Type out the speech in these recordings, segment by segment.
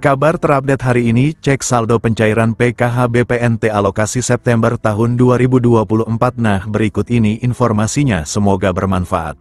Kabar terupdate hari ini, cek saldo pencairan PKH BPNT alokasi September tahun 2024. Nah, berikut ini informasinya, semoga bermanfaat.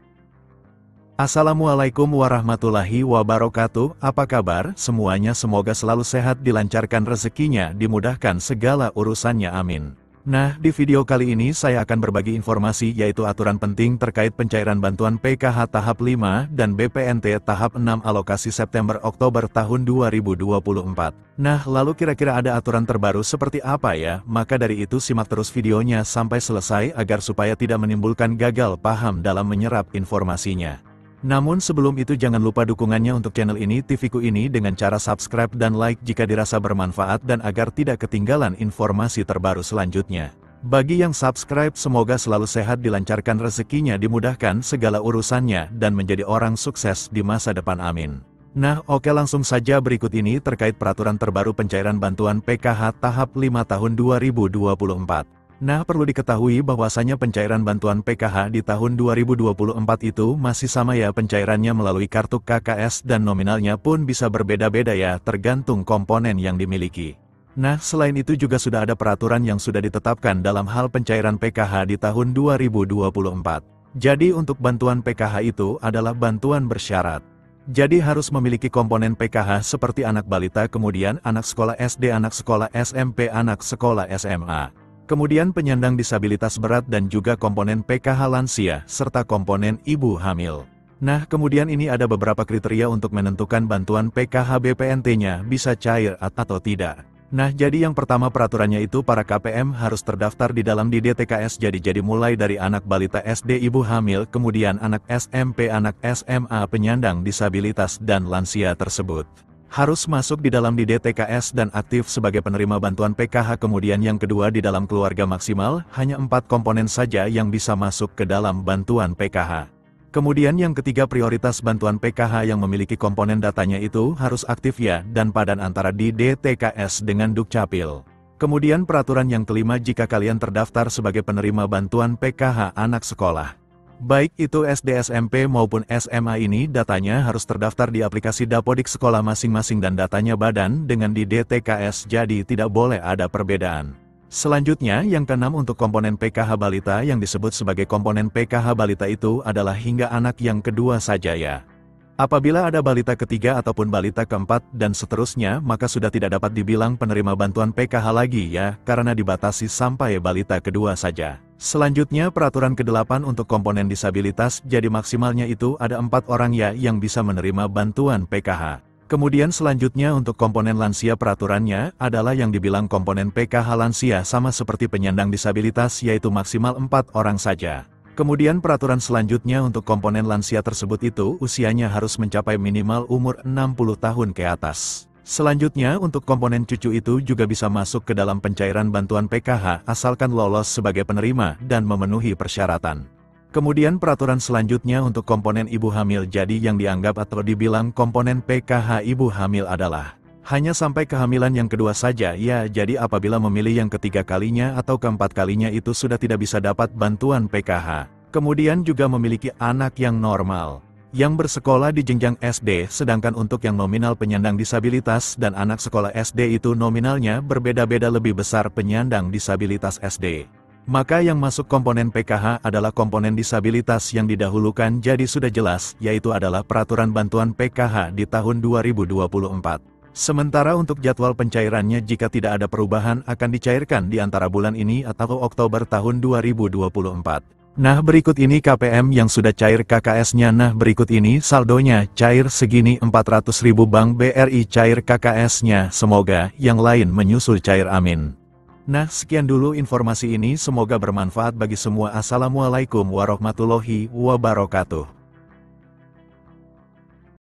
Assalamualaikum warahmatullahi wabarakatuh, apa kabar? Semuanya semoga selalu sehat, dilancarkan rezekinya, dimudahkan segala urusannya, amin. Nah, di video kali ini saya akan berbagi informasi yaitu aturan penting terkait pencairan bantuan PKH tahap 5 dan BPNT tahap 6 alokasi September-Oktober tahun 2024. Nah, lalu kira-kira ada aturan terbaru seperti apa ya? Maka dari itu simak terus videonya sampai selesai agar supaya tidak menimbulkan gagal paham dalam menyerap informasinya. Namun sebelum itu jangan lupa dukungannya untuk channel ini, TV-ku ini dengan cara subscribe dan like jika dirasa bermanfaat dan agar tidak ketinggalan informasi terbaru selanjutnya. Bagi yang subscribe semoga selalu sehat, dilancarkan rezekinya, dimudahkan segala urusannya dan menjadi orang sukses di masa depan, amin. Nah, oke, langsung saja berikut ini terkait peraturan terbaru pencairan bantuan PKH tahap 5 tahun 2024. Nah, perlu diketahui bahwasanya pencairan bantuan PKH di tahun 2024 itu masih sama ya, pencairannya melalui kartu KKS dan nominalnya pun bisa berbeda-beda ya, tergantung komponen yang dimiliki. Nah, selain itu juga sudah ada peraturan yang sudah ditetapkan dalam hal pencairan PKH di tahun 2024. Jadi untuk bantuan PKH itu adalah bantuan bersyarat. Jadi harus memiliki komponen PKH seperti anak balita, kemudian anak sekolah SD, anak sekolah SMP, anak sekolah SMA. Kemudian penyandang disabilitas berat dan juga komponen PKH lansia, serta komponen ibu hamil. Nah, kemudian ini ada beberapa kriteria untuk menentukan bantuan PKH BPNT-nya bisa cair atau tidak. Nah, jadi yang pertama peraturannya itu para KPM harus terdaftar di dalam DTKS, jadi mulai dari anak balita SD, ibu hamil, kemudian anak SMP, anak SMA, penyandang disabilitas dan lansia tersebut harus masuk di dalam DTKS dan aktif sebagai penerima bantuan PKH. Kemudian yang kedua, di dalam keluarga maksimal, hanya 4 komponen saja yang bisa masuk ke dalam bantuan PKH. Kemudian yang ketiga, prioritas bantuan PKH yang memiliki komponen datanya itu harus aktif ya, dan padan antara di DTKS dengan Dukcapil. Kemudian peraturan yang kelima, jika kalian terdaftar sebagai penerima bantuan PKH anak sekolah, baik itu SD, SMP maupun SMA, ini datanya harus terdaftar di aplikasi Dapodik sekolah masing-masing dan datanya badan dengan di DTKS, jadi tidak boleh ada perbedaan. Selanjutnya yang keenam, untuk komponen PKH balita yang disebut sebagai komponen PKH balita itu adalah hingga anak yang kedua saja ya. Apabila ada balita ketiga ataupun balita keempat dan seterusnya, maka sudah tidak dapat dibilang penerima bantuan PKH lagi ya, karena dibatasi sampai balita kedua saja. Selanjutnya peraturan ke-8 untuk komponen disabilitas, jadi maksimalnya itu ada 4 orang ya yang bisa menerima bantuan PKH. Kemudian selanjutnya untuk komponen lansia, peraturannya adalah yang dibilang komponen PKH lansia sama seperti penyandang disabilitas, yaitu maksimal 4 orang saja. Kemudian peraturan selanjutnya untuk komponen lansia tersebut itu usianya harus mencapai minimal umur 60 tahun ke atas. Selanjutnya untuk komponen cucu itu juga bisa masuk ke dalam pencairan bantuan PKH asalkan lolos sebagai penerima dan memenuhi persyaratan. Kemudian peraturan selanjutnya untuk komponen ibu hamil, jadi yang dianggap atau dibilang komponen PKH ibu hamil adalah hanya sampai kehamilan yang kedua saja ya, jadi apabila memilih yang ketiga kalinya atau keempat kalinya itu sudah tidak bisa dapat bantuan PKH. Kemudian juga memiliki anak yang normal yang bersekolah di jenjang SD, sedangkan untuk yang nominal penyandang disabilitas dan anak sekolah SD itu nominalnya berbeda-beda, lebih besar penyandang disabilitas SD. Maka yang masuk komponen PKH adalah komponen disabilitas yang didahulukan, jadi sudah jelas, yaitu adalah peraturan bantuan PKH di tahun 2024. Sementara untuk jadwal pencairannya, jika tidak ada perubahan akan dicairkan di antara bulan ini atau Oktober tahun 2024. Nah, berikut ini KPM yang sudah cair KKS-nya. Nah, berikut ini saldonya, cair segini 400.000, Bank BRI cair KKS-nya, semoga yang lain menyusul cair, amin. Nah, sekian dulu informasi ini, semoga bermanfaat bagi semua. Assalamualaikum warahmatullahi wabarakatuh.